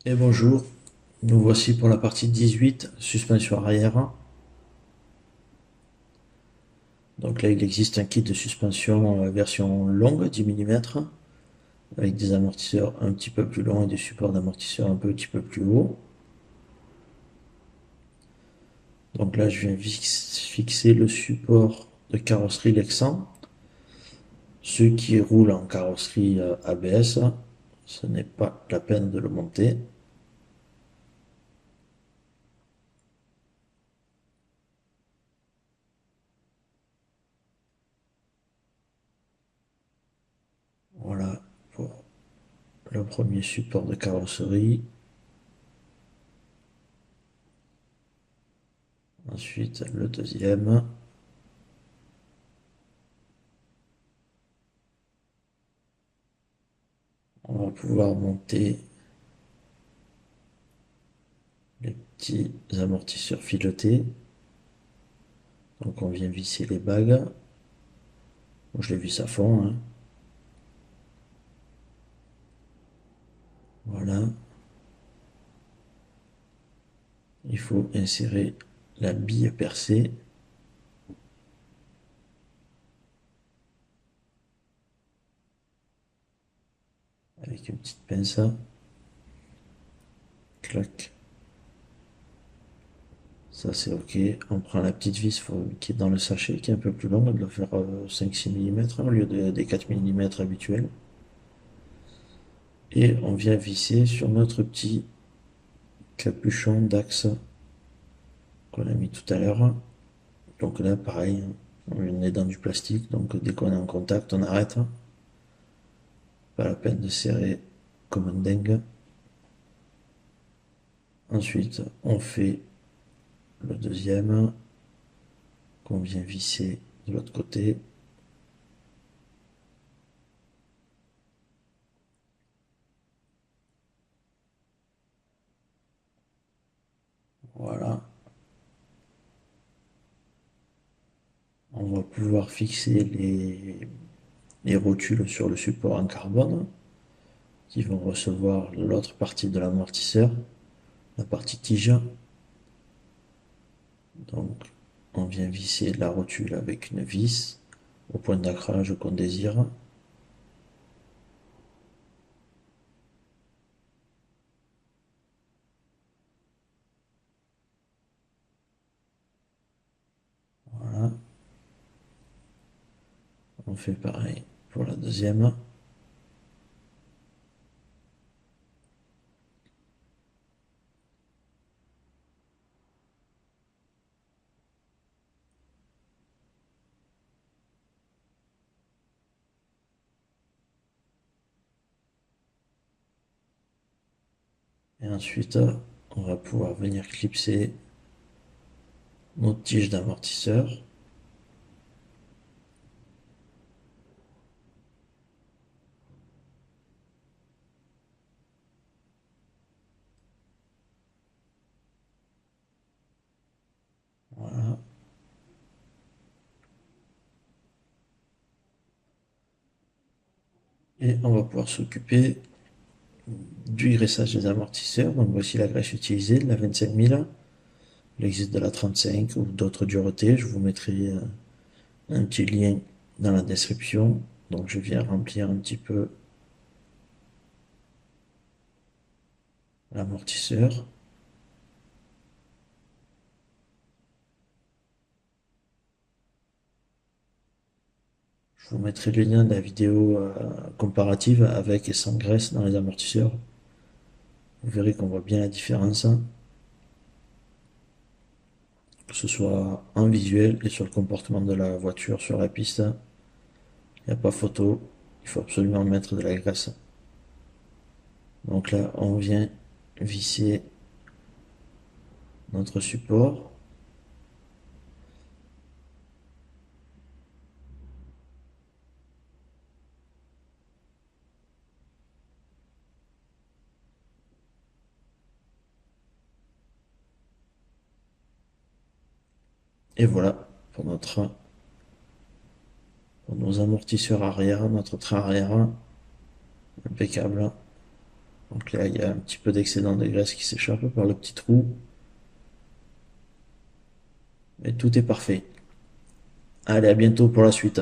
Et bonjour, nous voici pour la partie 18, suspension arrière. Donc là, il existe un kit de suspension version longue, 10 mm, avec des amortisseurs un petit peu plus longs et des supports d'amortisseurs un petit peu plus hauts. Donc là, je viens fixer le support de carrosserie Lexan. Ceux qui roulent en carrosserie ABS, ce n'est pas la peine de le monter. Voilà pour le premier support de carrosserie. Ensuite, le deuxième. On va pouvoir monter les petits amortisseurs filetés. Donc on vient visser les bagues. Bon, je les visse à fond, hein. Voilà. Il faut insérer la bille percée avec une petite pince. Clac. Ça c'est ok. On prend la petite vis qui est dans le sachet, qui est un peu plus longue. Elle doit faire 5-6 mm au lieu des 4 mm habituels. Et on vient visser sur notre petit capuchon d'axe qu'on a mis tout à l'heure. Donc là, pareil, on est dans du plastique, donc dès qu'on est en contact, on arrête. Pas la peine de serrer comme un dingue. Ensuite, on fait le deuxième qu'on vient visser de l'autre côté. Voilà. On va pouvoir fixer les rotules sur le support en carbone qui vont recevoir l'autre partie de l'amortisseur, la partie tige. Donc, on vient visser la rotule avec une vis au point d'ancrage qu'on désire. Voilà. On fait pareil pour la deuxième. Et ensuite, on va pouvoir venir clipser notre tige d'amortisseur. Voilà. Et on va pouvoir s'occuper du graissage des amortisseurs. Donc voici la graisse utilisée, la 25 000. Il existe de la 35 ou d'autres duretés. Je vous mettrai un petit lien dans la description. Donc je viens remplir un petit peu l'amortisseur. Je vous mettrai le lien de la vidéo comparative avec et sans graisse dans les amortisseurs. Vous verrez qu'on voit bien la différence, que ce soit en visuel et sur le comportement de la voiture sur la piste. Il n'y a pas photo, il faut absolument mettre de la graisse. Donc là, on vient visser notre support. Et voilà pour pour nos amortisseurs arrière, notre train arrière. Impeccable. Donc là, il y a un petit peu d'excédent de graisse qui s'échappe par le petit trou. Mais tout est parfait. Allez, à bientôt pour la suite.